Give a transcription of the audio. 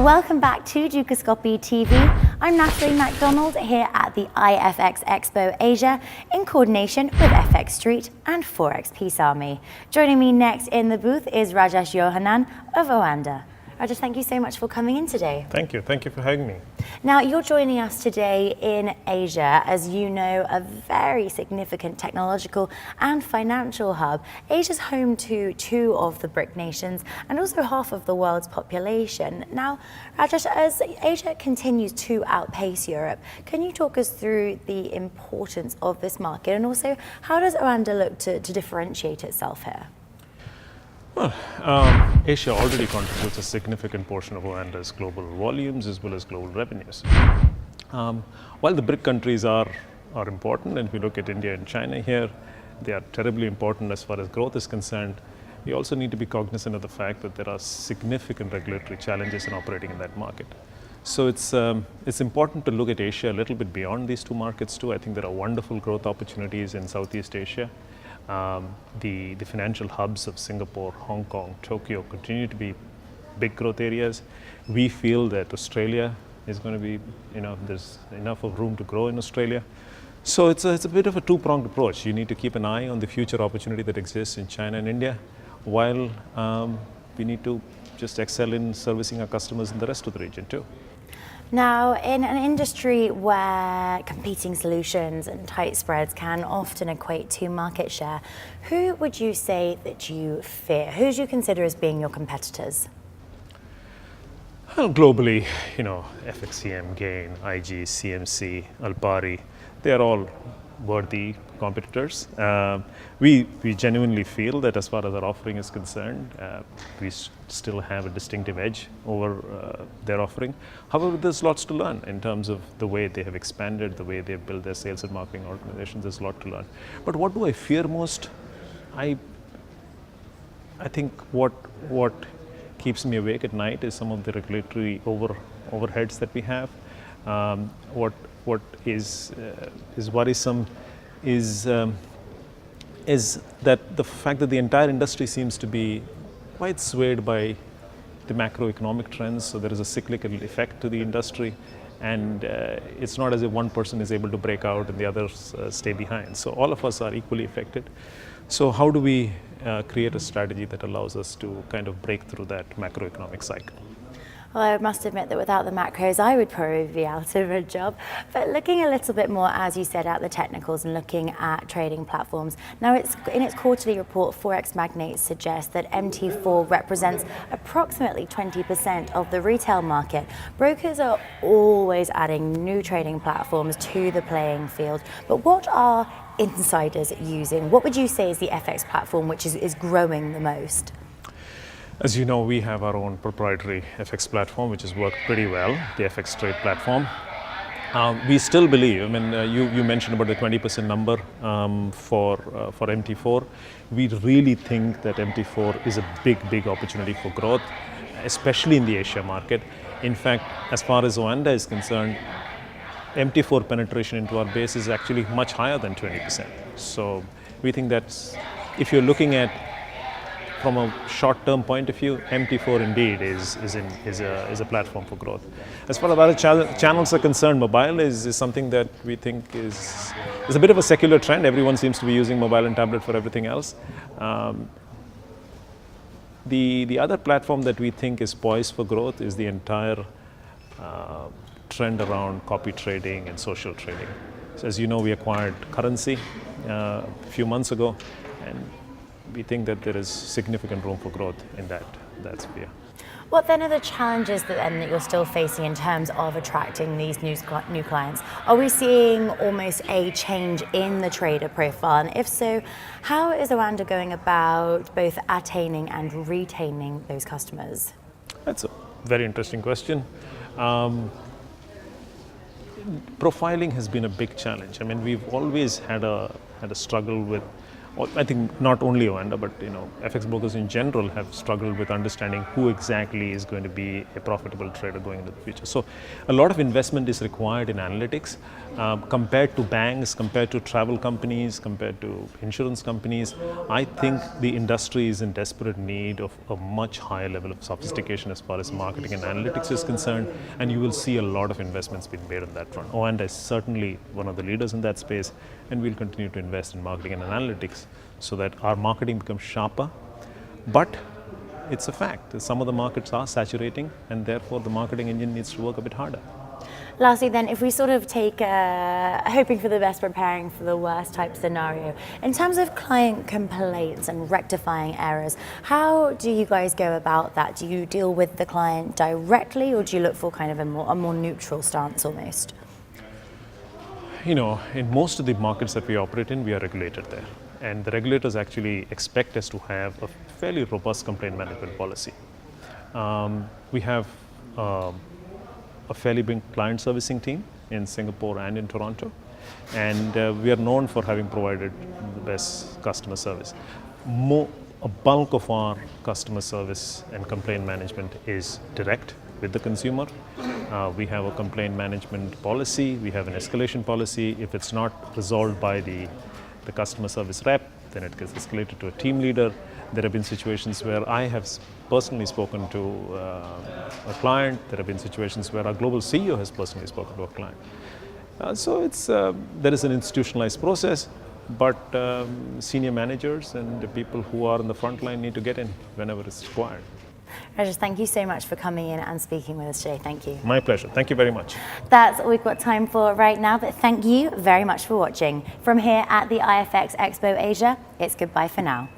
welcome back to Dukascopy TV. I'm Natalie MacDonald here at the iFXEXPO Asia in coordination with FX Street and Forex Peace Army. Joining me next in the booth is Rajesh Yohannan of OANDA. Rajesh, thank you so much for coming in today. Thank you for having me. Now, you're joining us today in Asia, as you know, a very significant technological and financial hub. Asia's home to 2 of the BRIC nations and also half of the world's population. Now, Rajesh, as Asia continues to outpace Europe, can you talk us through the importance of this market, and also how does OANDA look to differentiate itself here? Well, Asia already contributes a significant portion of OANDA's global volumes as well as global revenues. While the BRIC countries are important, and if we look at India and China here, they are terribly important as far as growth is concerned. We also need to be cognizant of the fact that there are significant regulatory challenges in operating in that market. So it's important to look at Asia a little bit beyond these 2 markets too. I think there are wonderful growth opportunities in Southeast Asia. The financial hubs of Singapore, Hong Kong, Tokyo continue to be big growth areas. We feel that Australia is going to be, there's enough of room to grow in Australia. So it's a bit of a 2-pronged approach. You need to keep an eye on the future opportunity that exists in China and India, while we need to just excel in servicing our customers in the rest of the region too. Now, in an industry where competing solutions and tight spreads can often equate to market share, who would you say that you fear? Who do you consider as being your competitors? Well, globally, FXCM, Gain, IG, CMC, Alpari, they are all worthy competitors. We genuinely feel that as far as our offering is concerned, we still have a distinctive edge over their offering. However, there's lots to learn in terms of the way they have expanded, the way they've built their sales and marketing organizations. There's a lot to learn. But what do I fear most? I think what keeps me awake at night is some of the regulatory overheads that we have. What is worrisome is that the fact that the entire industry seems to be quite swayed by the macroeconomic trends. So there is a cyclical effect to the industry, and it's not as if one person is able to break out and the others stay behind. So all of us are equally affected. So how do we create a strategy that allows us to kind of break through that macroeconomic cycle? Well, I must admit that without the macros, I would probably be out of a job. But looking a little bit more, as you said, at the technicals and looking at trading platforms. Now, in its quarterly report, Forex Magnates suggests that MT4 represents approximately 20% of the retail market. Brokers are always adding new trading platforms to the playing field. But what are insiders using? What would you say is the FX platform which is growing the most? As you know, we have our own proprietary FX platform, which has worked pretty well, the FX Trade platform. We still believe, you mentioned about the 20% number for MT4. We really think that MT4 is a big opportunity for growth, especially in the Asia market. In fact, as far as OANDA is concerned, MT4 penetration into our base is actually much higher than 20%. So we think that if you're looking at from a short-term point of view, MT4 indeed is a platform for growth. As far as other channels are concerned, mobile is something that we think is a bit of a secular trend. Everyone seems to be using mobile and tablet for everything else. The other platform that we think is poised for growth is the entire trend around copy trading and social trading. So as you know, we acquired Currency a few months ago, and we think that there is significant room for growth in that sphere. What then are the challenges that you're still facing in terms of attracting these new clients? Are we seeing almost a change in the trader profile? And if so, how is OANDA going about both attaining and retaining those customers? That's a very interesting question. Profiling has been a big challenge. We've always had a struggle with I think not only OANDA, but FX brokers in general have struggled with understanding who exactly is going to be a profitable trader going into the future. So a lot of investment is required in analytics compared to banks, compared to travel companies, compared to insurance companies. I think the industry is in desperate need of a much higher level of sophistication as far as marketing and analytics is concerned, and you will see a lot of investments being made on that front. OANDA is certainly one of the leaders in that space, and we'll continue to invest in marketing and analytics so that our marketing becomes sharper. But it's a fact, some of the markets are saturating, and therefore the marketing engine needs to work a bit harder. Lastly then, if we sort of take hoping for the best, preparing for the worst type scenario, in terms of client complaints and rectifying errors, how do you guys go about that? Do you deal with the client directly, or do you look for kind of a more neutral stance almost? In most of the markets that we operate in, we are regulated there. And the regulators actually expect us to have a fairly robust complaint management policy. We have a fairly big client servicing team in Singapore and in Toronto, and we are known for having provided the best customer service. A bulk of our customer service and complaint management is direct with the consumer. We have a complaint management policy, we have an escalation policy. If it's not resolved by the customer service rep, then it gets escalated to a team leader. There have been situations where I have personally spoken to a client. There have been situations where our global CEO has personally spoken to a client. So there is an institutionalized process, but senior managers and the people who are on the front line need to get in whenever it's required. Rajesh, thank you so much for coming in and speaking with us today. Thank you. My pleasure. Thank you very much. That's all we've got time for right now, but thank you very much for watching. From here at the iFXEXPO Asia, it's goodbye for now.